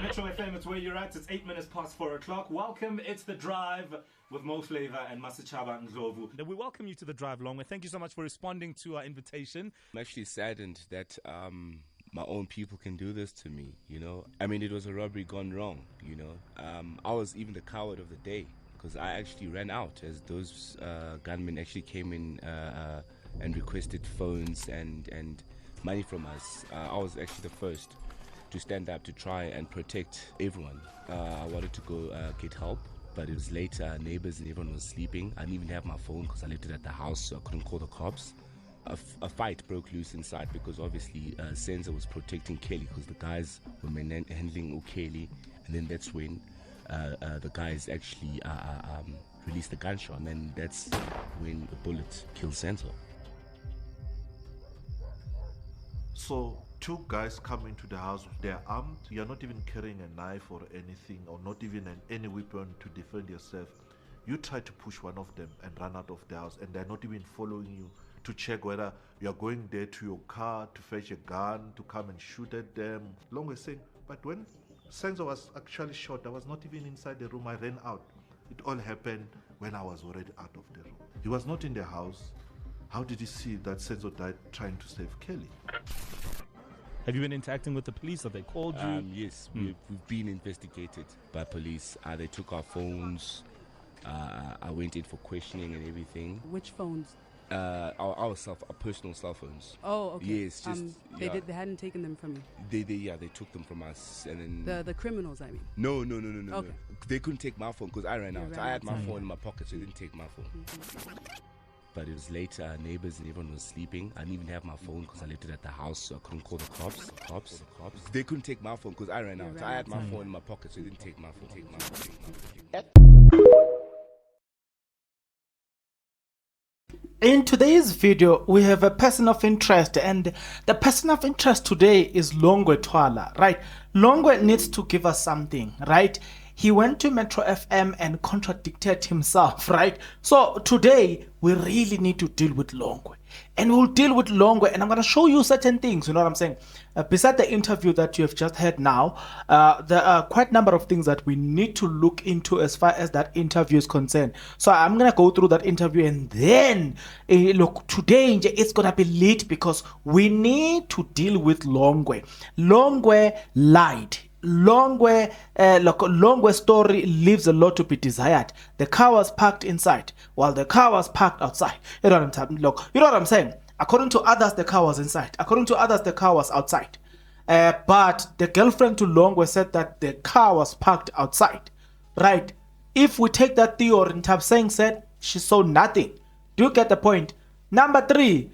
Metro FM, it's where you're at. It's 8 minutes past 4 o'clock. Welcome. It's The Drive with Mo Flavor and Masachaba Ndlovu. We welcome you to The Drive, Longwe. Thank you so much for responding to our invitation. I'm actually saddened that my own people can do this to me, you know. I mean, it was a robbery gone wrong, you know. I was even the coward of the day because I actually ran out as those gunmen actually came in and requested phones and money from us. I was actually the first to stand up to try and protect everyone. I wanted to go get help, but it was later. Neighbors and everyone was sleeping. I didn't even have my phone because I left it at the house, so I couldn't call the cops. A fight broke loose inside because obviously Senzo was protecting Kelly because the guys were handling Kelly, and then that's when the guys actually released the gunshot, and that's when the bullet killed Senzo. So two guys come into the house, they're armed, you're not even carrying a knife or anything, or not even any weapon to defend yourself. You try to push one of them and run out of the house, and they're not even following you to check whether you're going there to your car to fetch a gun to come and shoot at them. Longwe saying, but when Senzo was actually shot, I was not even inside the room, I ran out. It all happened when I was already out of the room. He was not in the house. How did he see that Senzo died trying to save Kelly? Have you been interacting with the police? Have they called you? Yes, we've been investigated by police. They took our phones. I went in for questioning and everything. Which phones? Our personal cell phones. Oh, okay. Yes, just they hadn't taken them from you. They took them from us, and then the criminals, I mean. No. Okay. They couldn't take my phone because I ran out. I had my outside. phone in my pocket, so they didn't take my phone. Mm-hmm. But it was later. Neighbors and everyone was sleeping. I didn't even have my phone because I left it at the house, so I couldn't call the cops. They couldn't take my phone because I ran out. I had my phone in my pocket, so they didn't take my phone. In today's video, we have a person of interest, and the person of interest today is Longwe Twala, right? Longwe needs to give us something, right? He went to Metro FM and contradicted himself, right? So today, we really need to deal with Longwe. And we'll deal with Longwe, and I'm going to show you certain things, you know what I'm saying? Beside the interview that you have just heard now, there are quite a number of things that we need to look into as far as that interview is concerned. So I'm going to go through that interview, and then, look, today it's going to be lit because we need to deal with Longwe. Longwe lied. Longwe's story leaves a lot to be desired. The car was parked inside while the car was parked outside. You know what I'm saying? According to others, the car was inside. According to others, the car was outside. But the girlfriend to Longwe said that the car was parked outside. Right? If we take that theory in terms saying said she saw nothing. Do you get the point? Number 3.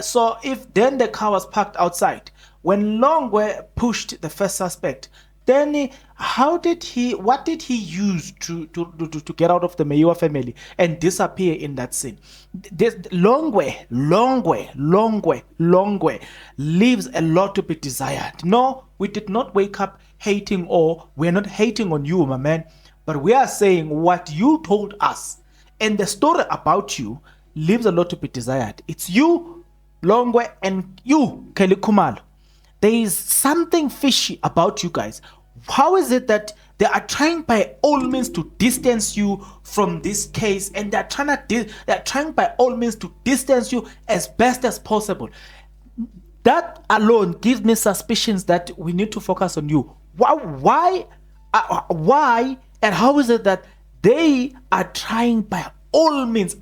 So if then the car was parked outside, when Longwe pushed the first suspect, then what did he use to get out of the Mayor family and disappear in that scene? This Longwe leaves a lot to be desired. No, we did not wake up hating, or we're not hating on you, my man, but we are saying what you told us and the story about you leaves a lot to be desired. It's you, Longwe, and you, Kelly Kumalo. There is something fishy about you guys. How is it that they are trying by all means to distance you from this case, and they're trying by all means to distance you as best as possible? That alone gives me suspicions that we need to focus on you. Why, and how is it that they are trying by all means,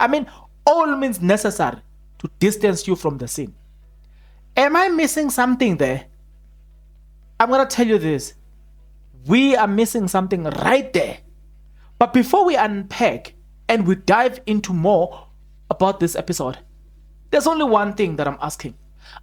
all means necessary, to distance you from the scene? Am I missing something there? I'm going to tell you this. We are missing something right there. But before we unpack and we dive into more about this episode, there's only one thing that I'm asking.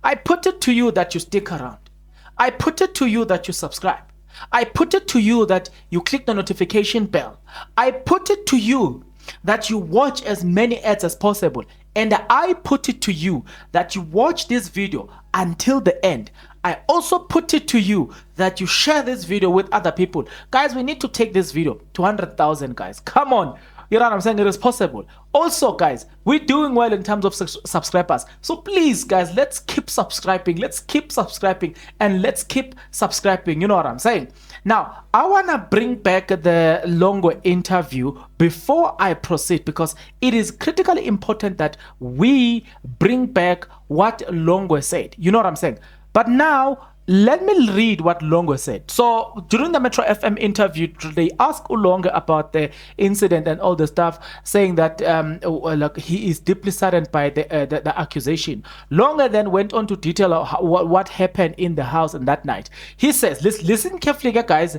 I put it to you that you stick around. I put it to you that you subscribe. I put it to you that you click the notification bell. I put it to you that you watch as many ads as possible. And I put it to you that you watch this video until the end. I also put it to you that you share this video with other people. Guys, we need to take this video to 100,000, guys. Come on. You know what I'm saying? It is possible. Also, guys, we're doing well in terms of subscribers. So please, guys, let's keep subscribing. Let's keep subscribing and let's keep subscribing. You know what I'm saying? Now, I want to bring back the Longwe interview before I proceed, because it is critically important that we bring back what Longwe said. You know what I'm saying? But now, let me read what Longwe said. So during the Metro FM interview, they asked Longwe about the incident and all the stuff, saying that like he is deeply saddened by the accusation. Longwe then went on to detail what happened in the house on that night. He says, listen carefully, guys.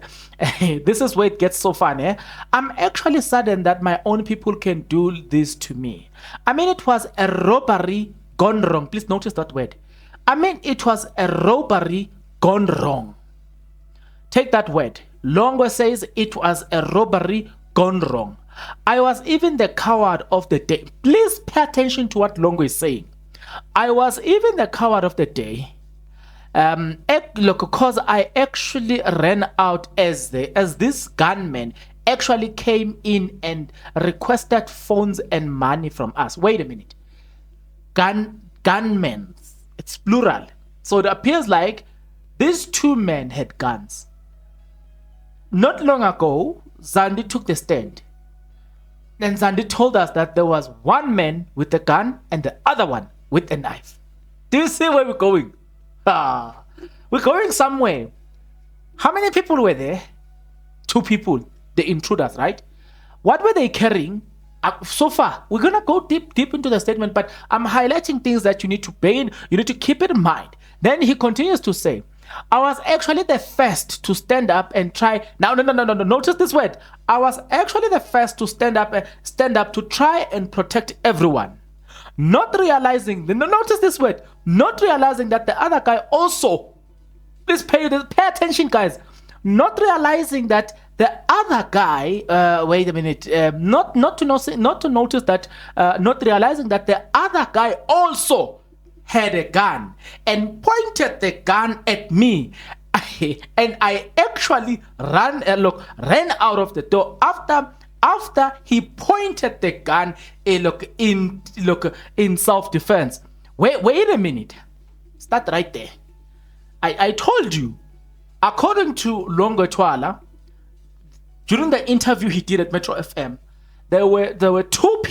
This is where it gets so fun. I'm actually saddened that my own people can do this to me. I mean, it was a robbery gone wrong. Please notice that word. I mean, it was a robbery gone wrong. Take that word. Longwe says it was a robbery gone wrong. I was even the coward of the day. Please pay attention to what Longwe is saying. I was even the coward of the day. Look, because I actually ran out as this gunman actually came in and requested phones and money from us. Wait a minute. Gunmen. It's plural. So it appears like these two men had guns. Not long ago, Zandi took the stand. And Zandi told us that there was one man with a gun and the other one with a knife. Do you see where we're going? We're going somewhere. How many people were there? 2 people, the intruders, right? What were they carrying? So far, we're gonna go deep into the statement, but I'm highlighting things that you need to pay in, you need to keep it in mind. Then he continues to say, I was actually the first to stand up and try. Now, no. Notice this word. I was actually the first to stand up to try and protect everyone. Not realizing, notice this word, not realizing that the other guy also, please pay attention, guys. Not realizing that the other guy, wait a minute, not realizing that the other guy also had a gun and pointed the gun at me, and I actually ran out of the door after he pointed the gun. In self-defense. Wait a minute, start right there. I told you, according to Longwe Twala, during the interview he did at Metro FM, there were 2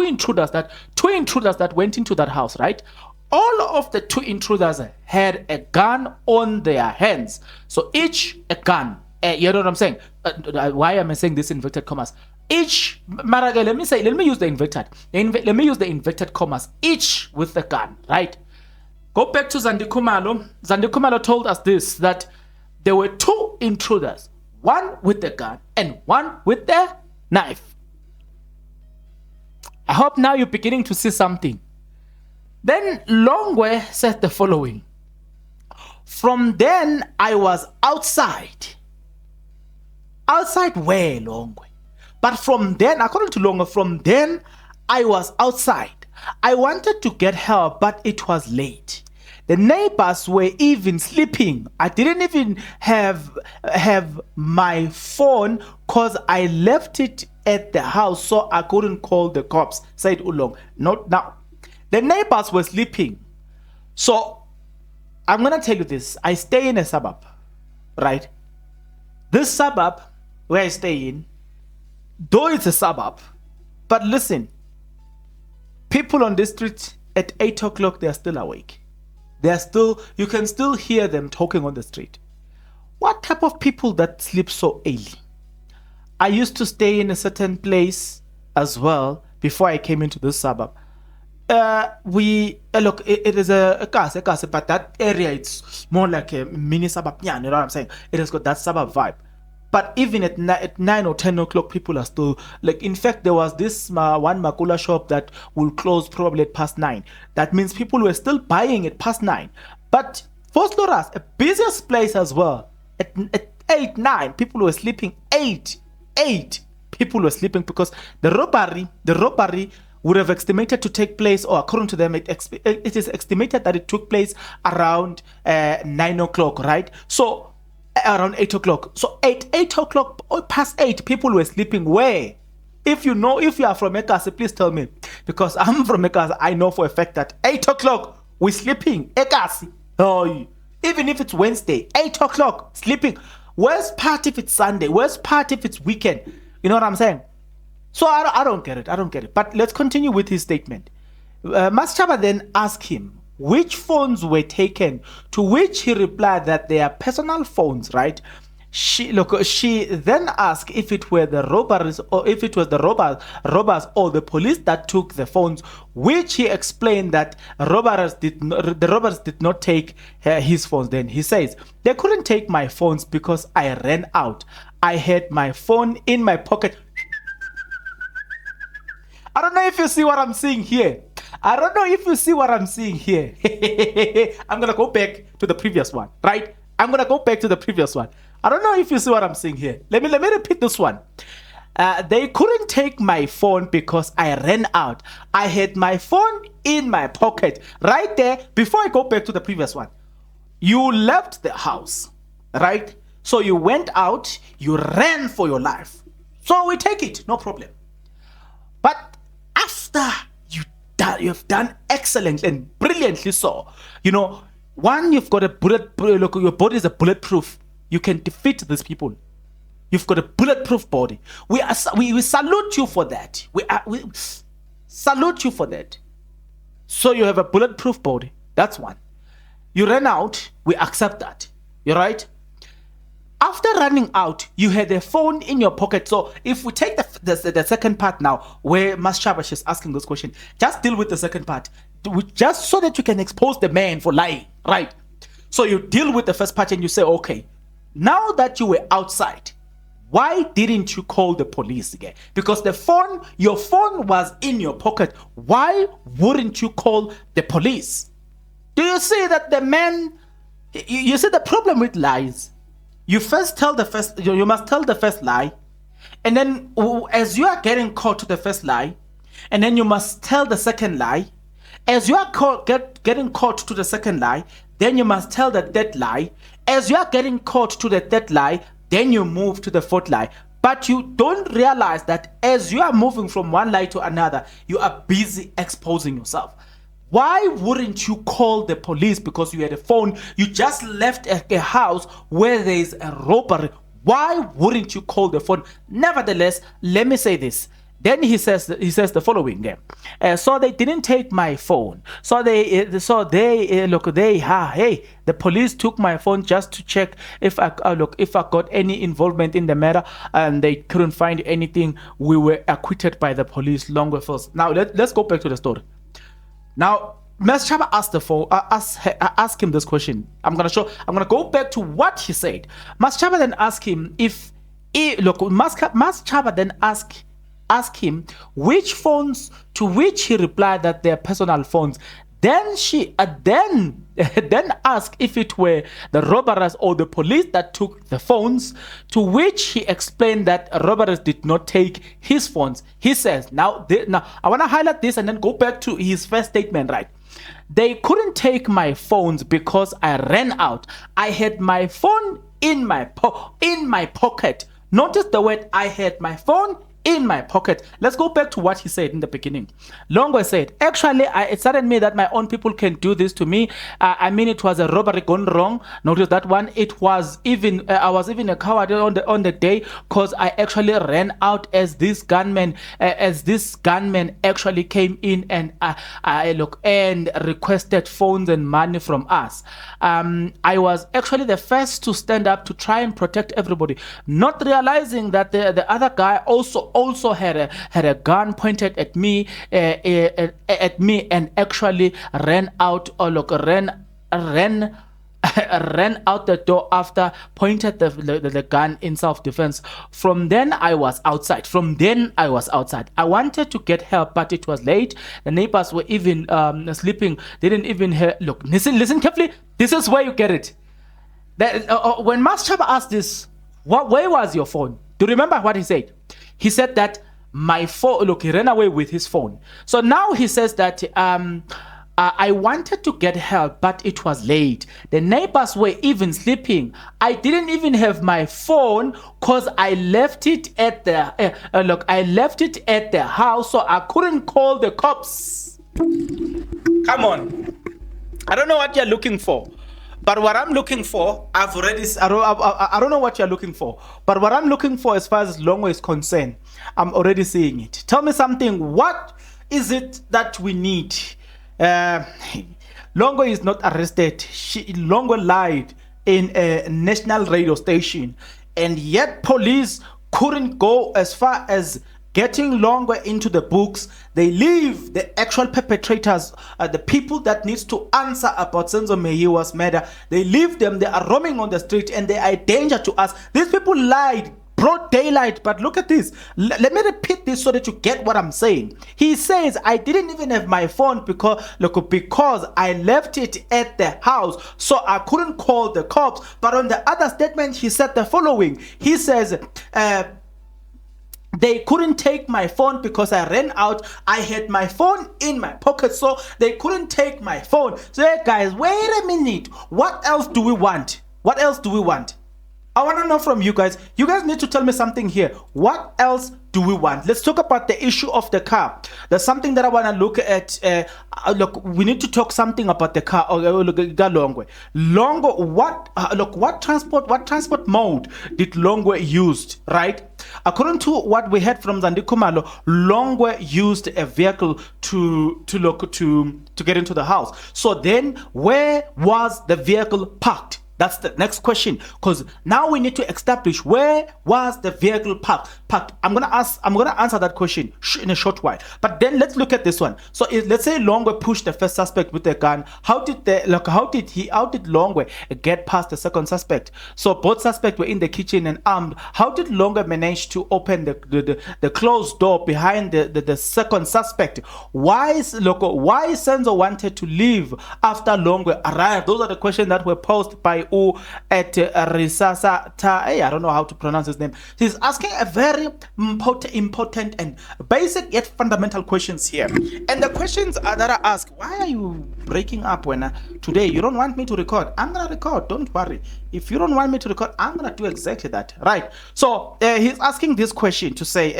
intruders that went into that house, right? All of the 2 intruders had a gun on their hands. So each a gun. You know what I'm saying? Why am I saying this in inverted commas? Each, Maraga, let me use the inverted commas. Each with a gun, right? Go back to Zandi Kumalo. Zandi Kumalo told us this, that there were 2 intruders. One with the gun and one with the knife. I hope now you're beginning to see something. Then Longwe said the following. From then I was outside. Outside where, Longwe? But from then, according to Longwe, from then I was outside. I wanted to get help, but it was late. The neighbors were even sleeping. I didn't even have my phone because I left it at the house, so I couldn't call the cops, said Ulong. Not now. The neighbors were sleeping. So I'm going to tell you this. I stay in a suburb, right? This suburb where I stay in, though it's a suburb, but listen, people on this street at 8 o'clock, they're still awake. You can still hear them talking on the street. What type of people that sleep so early? I used to stay in a certain place as well before I came into this suburb. Look, it is a casa, but that area, it's more like a mini suburb. Yeah, you know what I'm saying? It has got that suburb vibe. But even at 9 or 10 o'clock, people are still, like, in fact, there was this one Makula shop that will close probably at past 9. That means people were still buying at past 9. But for Sloras, a busiest place as well, at 8, 9, people were sleeping. 8, people were sleeping because the robbery would have estimated to take place, or according to them, it is estimated that it took place around 9 o'clock, right? So, around 8 o'clock. So at 8 o'clock or past 8, people were sleeping where? If you are from Ekasi, please tell me. Because I'm from Ekasi, I know for a fact that 8 o'clock, we're sleeping. Ekasi. Oh, even if it's Wednesday, 8 o'clock, sleeping. Worst part if it's Sunday. Worst part if it's weekend. You know what I'm saying? So I don't get it. But let's continue with his statement. Maschaba then asked him which phones were taken, to which he replied that they are personal phones, right? She then asked if it were the robbers or if it was the robbers or the police that took the phones, which he explained that the robbers did not take his phones. Then he says, they couldn't take my phones because I ran out. I had my phone in my pocket. I don't know if you see what I'm seeing here. I'm going to go back to the previous one, right? I'm going to go back to the previous one. I don't know if you see what I'm seeing here. Let me repeat this one. They couldn't take my phone because I ran out. I had my phone in my pocket. Right there, before I go back to the previous one. You left the house, right? So you went out, you ran for your life. So we take it, no problem. But after you've done excellent and brilliantly so, one, you've got your body is a bulletproof. You can defeat these people. You've got a bulletproof body. We salute you for that. We salute you for that. So you have a bulletproof body. That's one. You ran out. We accept that. You're right. After running out, you had a phone in your pocket. So if we take the second part now, where Maschaba is asking this question, just deal with the second part, just so that you can expose the man for lying, right? So you deal with the first part and you say, okay, now that you were outside, why didn't you call the police again? Because your phone was in your pocket. Why wouldn't you call the police? Do you see that the man, you see the problem with lies? You must tell the first lie, and then as you are getting caught to the first lie, and then you must tell the second lie. As you are getting caught to the second lie, then you must tell the third lie. As you are getting caught to the third lie, then you move to the fourth lie. But you don't realize that as you are moving from one lie to another, you are busy exposing yourself. Why wouldn't you call the police? Because you had a phone. You just left a house where there is a robbery. Why wouldn't you call the phone? Nevertheless, let me say this. Then he says the following. So they didn't take my phone. The police took my phone just to check if I got any involvement in the matter, and they couldn't find anything. We were acquitted by the police. Longwe first. Now let's go back to the story. Now, Maschaba asked him this question. I'm gonna go back to what he said. Maschaba then asked him Maschaba then asked him which phones, to which he replied that they're personal phones. Then she then asked if it were the robbers or the police that took the phones, to which he explained that robbers did not take his phones. He says, now I want to highlight this and then go back to his first statement, right? They couldn't take my phones because I ran out. I had my phone in my pocket. Notice the word I had my phone in my pocket. Let's go back to what he said in the beginning. Longwe said, actually, it saddened me that my own people can do this to me. It was a robbery gone wrong. Notice that one. It was even, I was even a coward on the day, because I actually ran out as this gunman actually came in and and requested phones and money from us. I was actually the first to stand up to try and protect everybody, not realizing that the other guy also had a gun pointed at me and actually ran out ran out the door after pointed the gun in self-defense. From then I was outside. I wanted to get help, but it was late. The neighbors were even sleeping. They didn't even hear. Look, listen carefully. This is where you get it. When Maschaba asked this, where was your phone? Do you remember what he said? He said that my phone, look, he ran away with his phone. So now he says that I wanted to get help, but it was late. The neighbors were even sleeping. I didn't even have my phone because I left it at the I left it at the house, so I couldn't call the cops. Come on. I don't know what you're looking for. But what I'm looking for, I don't know what you're looking for. But what I'm looking for as far as Longwe is concerned, I'm already seeing it. Tell me something. What is it that we need? Longwe is not arrested. Longwe lied in a national radio station. And yet police couldn't go as far as getting Longwe into the books. They leave the actual perpetrators, the people that needs to answer about Senzo Meyiwa's murder. They leave them. They are roaming on the street and they are a danger to us. These people lied, broad daylight. But look at this. Let me repeat this so that you get what I'm saying. He says, I didn't even have my phone because I left it at the house, so I couldn't call the cops. But on the other statement, he said the following. He says, they couldn't take my phone because I ran out. I had my phone in my pocket, so they couldn't take my phone. So hey guys, wait a minute. What else do we want? What else do we want? I want to know from you guys. You guys need to tell me something here. What else do we want? Let's talk about the issue of the car. There's something that I want to look at. Look, we need to talk something about the car. Longwe. What transport mode did Longwe used, right? According to what we heard from Zandi Kumalo, Longwe used a vehicle to get into the house. So then, where was the vehicle parked? That's the next question, because now we need to establish where was the vehicle parked. I'm gonna answer that question in a short while. But then let's look at this one. So let's say Longwe pushed the first suspect with a gun. How did Longwe get past the second suspect? So both suspects were in the kitchen and armed. How did Longwe manage to open the closed door behind the second suspect? Why Senzo wanted to leave after Longwe arrived? Those are the questions that were posed by at Risasa Tae. I don't know how to pronounce his name. He's asking a very important and basic yet fundamental questions here. And the questions that I ask, why are you breaking up when today you don't want me to record? I'm gonna record, don't worry. If you don't want me to record, I'm gonna do exactly that, right? So he's asking this question to say,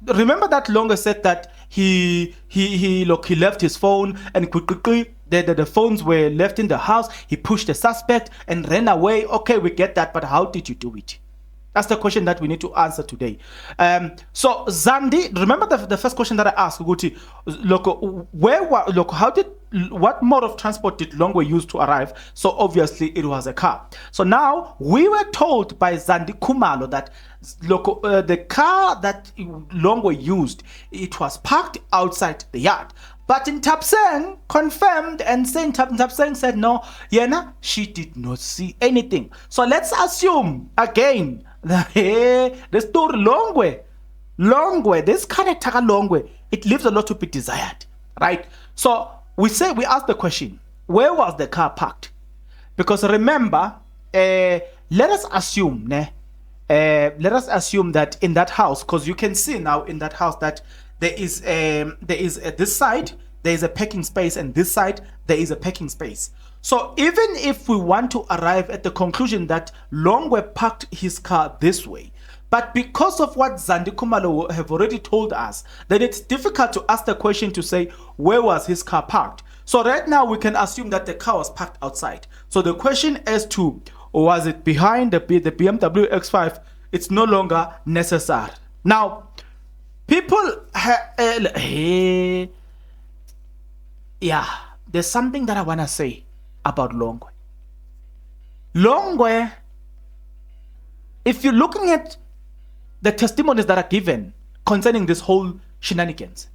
remember that Longwe said that he left his phone and quickly the phones were left in the house. He pushed the suspect and ran away. Okay, we get that, but how did you do it? That's the question that we need to answer today. So Zandi, remember the first question that I asked, Guti, what mode of transport did Longwe use to arrive? So obviously it was a car. So now we were told by Zandi Kumalo that the car that Longwe used, it was parked outside the yard. But Ntapseng confirmed and saying Ntapseng said no, Yena, she did not see anything. So let's assume again the story Longwe, this character Longwe, it leaves a lot to be desired, right? So we ask the question, where was the car parked? Because remember, let us assume that in that house, because you can see now in that house that there is this side there is a parking space and this side there is a parking space. So even if we want to arrive at the conclusion that Longwe parked his car this way, but because of what Zandi Kumalo have already told us, then it's difficult to ask the question to say where was his car parked. So right now we can assume that the car was parked outside. So the question as to was it behind the BMW X5, it's no longer necessary. Now people there's something that I want to say about Longwe. Longwe, if you're looking at the testimonies that are given concerning this whole shenanigans,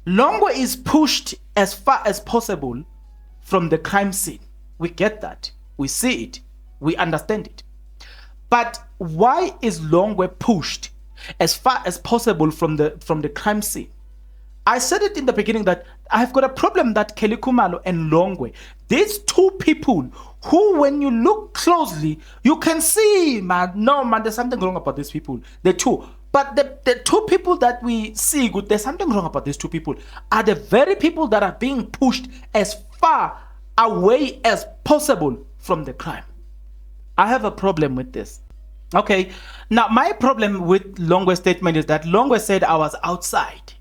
Longwe is pushed as far as possible from the crime scene. We get that. We see it. We understand it. But why is Longwe pushed as far as possible from the crime scene? I said it in the beginning that I've got a problem that Kelly Kumalo and Longwe, these two people who, when you look closely, you can see, man, no, man, there's something wrong about these people. The two, But the two people that we see, good, there's something wrong about these two people, are the very people that are being pushed as far away as possible from the crime. I have a problem with this. Okay, now my problem with Longwe's statement is that Longwe said I was outside.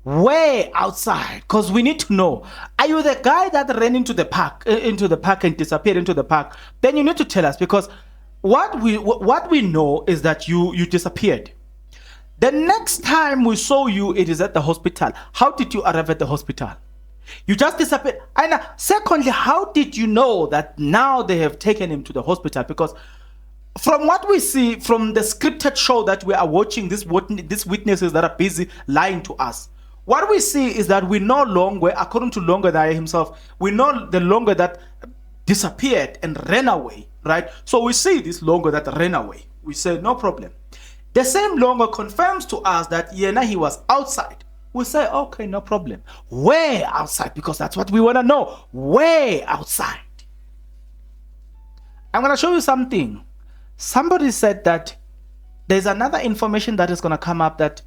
Way outside, because we need to know, are you the guy that ran into the park and disappeared into the park? Then you need to tell us, because what we know is that you disappeared. The next time we saw you, it is at the hospital. How did you arrive at the hospital? You just disappeared. And secondly, how did you know that now they have taken him to the hospital? Because from what we see from the scripted show that we are watching, these witnesses that are busy lying to us, what we see is that we know Longwe, according to Longwe himself, we know the Longwe that disappeared and ran away, right? So we see this Longwe that ran away. We say, no problem. The same Longwe confirms to us that he was outside. We say, okay, no problem. Where outside? Because that's what we want to know. Where outside? I'm going to show you something. Somebody said that there's another information that is going to come up, that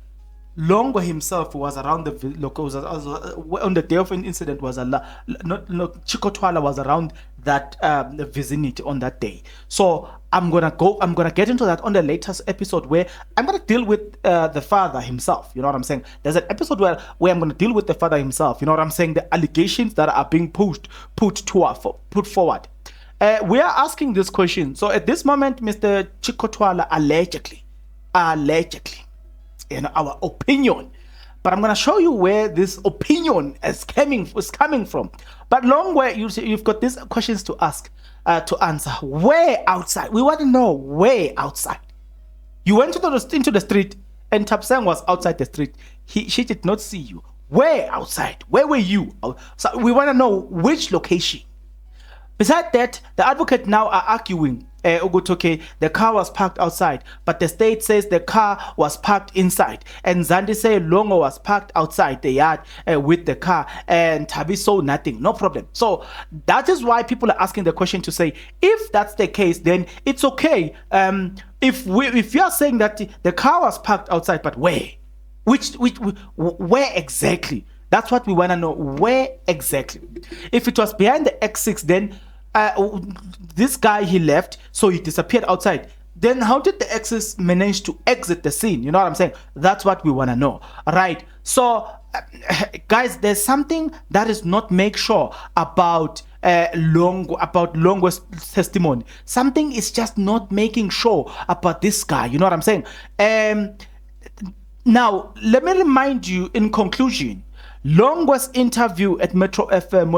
Longwe himself was around on the day of an incident, Chikotwala was around that vicinity on that day. So I'm gonna get into that on the latest episode, where I'm gonna deal with the father himself. You know what I'm saying? There's an episode where I'm gonna deal with the father himself. You know what I'm saying? The allegations that are being put forward. We are asking this question. So at this moment, Mr. Chikotwala allegedly, in our opinion, but I'm going to show you where this opinion is coming from. But Longwe, you've got these questions to ask, to answer. Where outside? We want to know where outside. You went into the street, and Tapsang was outside the street. She did not see you. Where outside? Where were you? So we want to know which location. Besides that, the advocate now are arguing, the car was parked outside, but the state says the car was parked inside. And Zandi say Longo was parked outside the yard with the car, and Tabi saw nothing. No problem. So that is why people are asking the question to say, if that's the case, then it's okay. If you are saying that the car was parked outside, but where? Where exactly? That's what we want to know. Where exactly? If it was behind the X6, then this guy, he left, so he disappeared outside. Then how did the X6 manage to exit the scene? You know what I'm saying? That's what we want to know. Right? So, guys, there's something that is not make sure about Longwe's testimony. Something is just not making sure about this guy. You know what I'm saying? Now, let me remind you in conclusion, Longwe's interview at Metro FM,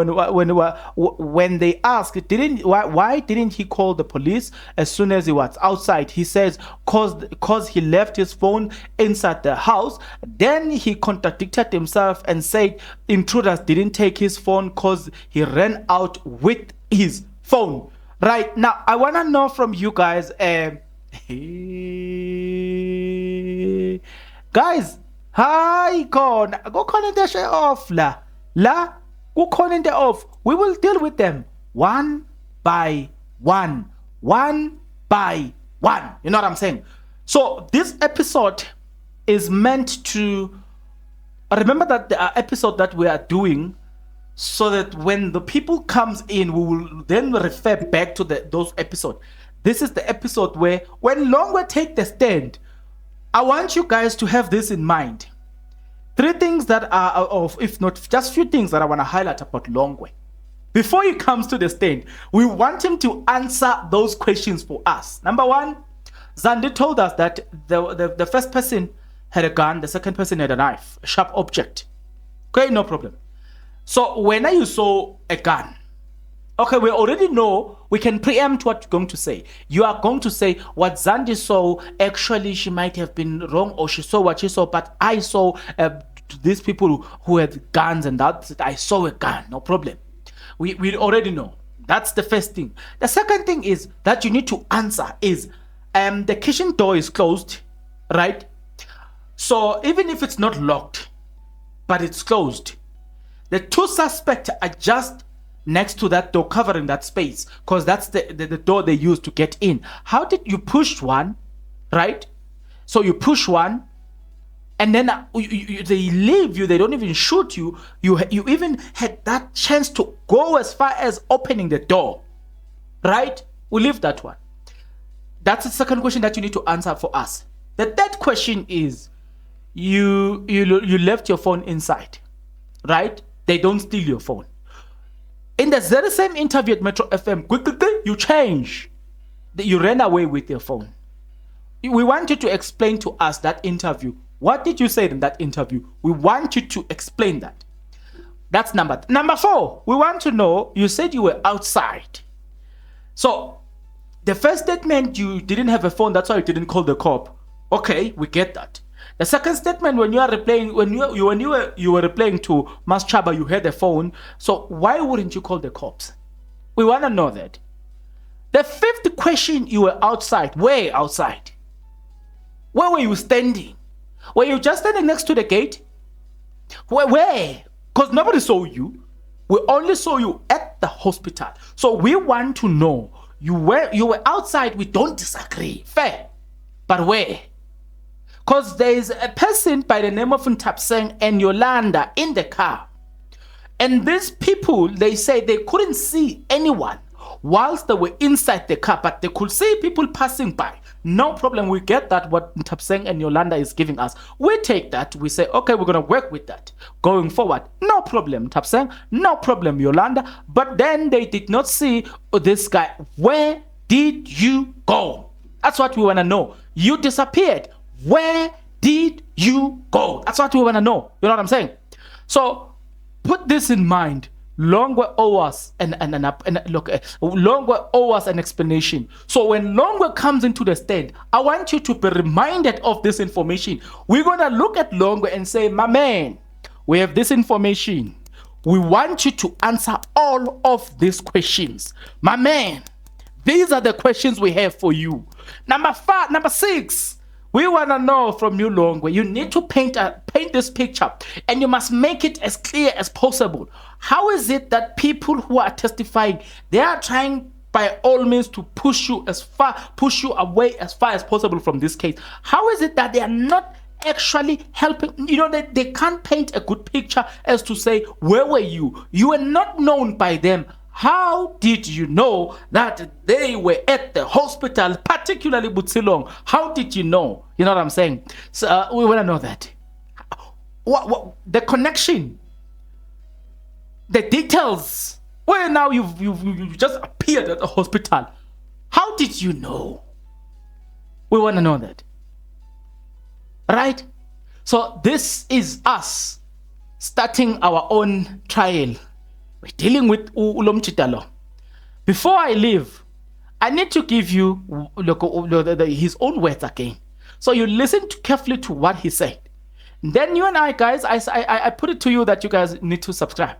when they asked, why didn't he call the police as soon as he was outside? He says, cause he left his phone inside the house. Then he contradicted himself and said intruders didn't take his phone cause he ran out with his phone. Right now, I want to know from you guys, guys, hi, go call the share off go call in the off. We will deal with them one by one. You know what I'm saying? So this episode is meant to remember that the episode that we are doing, so that when the people comes in, we will then refer back to those episodes. This is the episode where when Longwe take the stand, I want you guys to have this in mind. 3 things that are of, if not just few things that I want to highlight about Longwe. Before he comes to the stand, we want him to answer those questions for us. Number 1, Zandi told us that the first person had a gun, the second person had a knife, a sharp object. Okay, no problem. So when you saw a gun, okay, we already know, we can preempt what you're going to say. You are going to say what Zandi saw, actually she might have been wrong, or she saw what she saw, but I saw these people who had guns, and that I saw a gun, no problem. We already know. That's the first thing. The second thing is that you need to answer is, the kitchen door is closed, right? So even if it's not locked, but it's closed, the 2 suspects are just next to that door, covering that space, because that's the door they use to get in. How did you push one, right? So you push one, and then they leave you. They don't even shoot you. You even had that chance to go as far as opening the door, right? We leave that one. That's the second question that you need to answer for us. The third question is, you left your phone inside, right? They don't steal your phone. In the very same interview at Metro FM, you change. You ran away with your phone. We want you to explain to us that interview. What did you say in that interview? We want you to explain that. That's number 4. We want to know, you said you were outside. So the first statement, you didn't have a phone, that's why you didn't call the cop. Okay, we get that. The second statement, when you are replaying, when you were replaying to Mas Chaba, you had a phone. So why wouldn't you call the cops? We want to know that. The fifth question, you were outside. Where outside? Where were you standing? Were you just standing next to the gate? Where? Because nobody saw you. We only saw you at the hospital. So we want to know, you were outside. We don't disagree. Fair. But where? Because there is a person by the name of Ntapseng and Yolanda in the car. And these people, they say they couldn't see anyone whilst they were inside the car, but they could see people passing by. No problem. We get that, what Ntapseng and Yolanda is giving us. We take that. We say, okay, we're going to work with that going forward. No problem, Ntapseng. No problem, Yolanda. But then they did not see this guy. Where did you go? That's what we want to know. You disappeared. Where did you go? That's what we want to know. You know what I'm saying? So put this in mind. Longwe owes us Longwe owes us an explanation. So when Longwe comes into the stand, I want you to be reminded of this information. We're going to look at Longwe and say, my man, we have this information. We want you to answer all of these questions. My man, these are the questions we have for you. Number 6. We want to know from you, Longwe. You need to paint this picture, and you must make it as clear as possible. How is it that people who are testifying, they are trying by all means to push you away as far as possible from this case? How is it that they are not actually helping? You know, they can't paint a good picture as to say, where were you? You were not known by them. How did you know that they were at the hospital, particularly Butsilong? How did you know? You know what I'm saying? So we want to know that. What the connection, the details. Well, now you've just appeared at the hospital. How did you know? We want to know that. Right? So this is us starting our own trial. We're dealing with Ulom Chitalo. Before I leave, I need to give you his own words again. So you listen carefully to what he said. Then you and I, guys, I put it to you that you guys need to subscribe.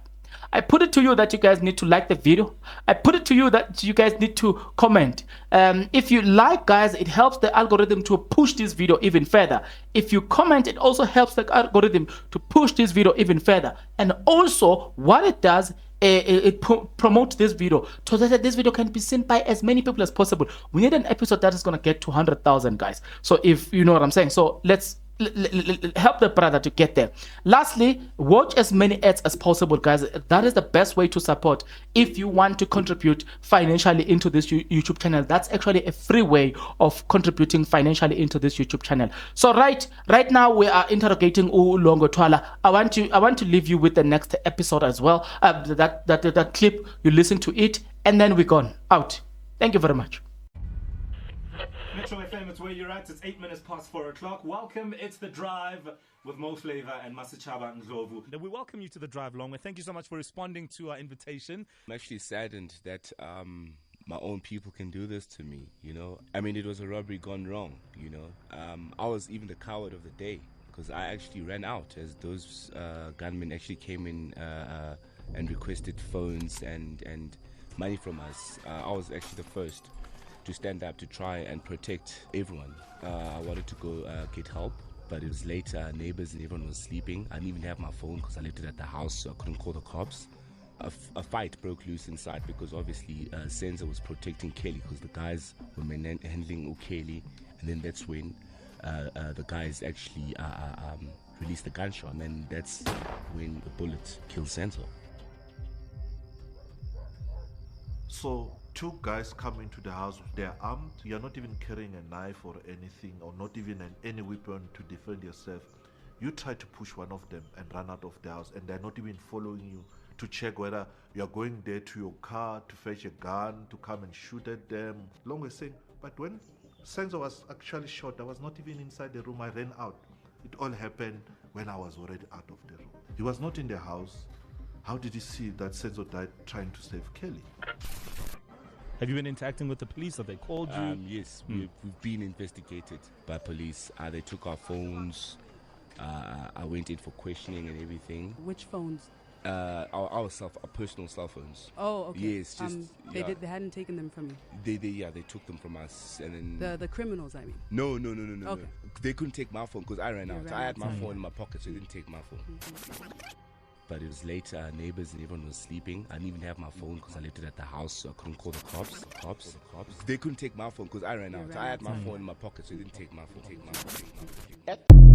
I put it to you that you guys need to like the video. I put it to you that you guys need to comment. If you like, guys, it helps the algorithm to push this video even further. If you comment, it also helps the algorithm to push this video even further. And also, what it does, it promotes this video so that this video can be seen by as many people as possible. We need an episode that is going to get to 100,000, guys. So if you know what I'm saying, so let's help the brother to get there. Lastly, watch as many ads as possible, guys. That is the best way to support. If you want to contribute financially into this YouTube channel, that's actually a free way of contributing financially into this YouTube channel. So right now we are interrogating Ulongo Twala. I want to leave you with the next episode as well. That clip, you listen to it, and then we're gone out. Thank you very much. Metro FM, it's where you're at. It's 8 minutes past 4 o'clock. Welcome. It's The Drive with Mo Flavor and Masachaba Ndlovu. We welcome you to The Drive, Longwe. Thank you so much for responding to our invitation. I'm actually saddened that my own people can do this to me, you know. I mean, it was a robbery gone wrong, you know. I was even the coward of the day because I actually ran out as those gunmen actually came in and requested phones and money from us. I was actually the first to stand up to try and protect everyone. I wanted to go get help, but it was later. Neighbors and everyone was sleeping. I didn't even have my phone because I left it at the house, so I couldn't call the cops. A fight broke loose inside because obviously Senzo was protecting Kelly because the guys were handling Kelly, and then that's when the guys actually released the gunshot, and that's when the bullet killed Senzo. So 2 guys come into the house, they're armed, you're not even carrying a knife or anything, or not even any weapon to defend yourself. You try to push one of them and run out of the house, and they're not even following you to check whether you're going there to your car to fetch a gun to come and shoot at them. Longwe saying, but when Senzo was actually shot, I was not even inside the room, I ran out. It all happened when I was already out of the room. He was not in the house. How did he see that Senzo died trying to save Kelly? Have you been interacting with the police? Have they called you? Yes, we've been investigated by police. They took our phones. I went in for questioning and everything. Which phones? Our personal cell phones. Oh, okay. Yes, just they hadn't taken them from you. They took them from us, and then the criminals, I mean. No. Okay. They couldn't take my phone because I ran out. I had my outside. phone in my pocket, so they didn't take my phone. Mm-hmm. But it was late. Neighbors and everyone was sleeping. I didn't even have my phone because I left it at the house, so I couldn't call the cops. They couldn't take my phone because I ran out. I had my phone in my pocket, so they didn't take my phone.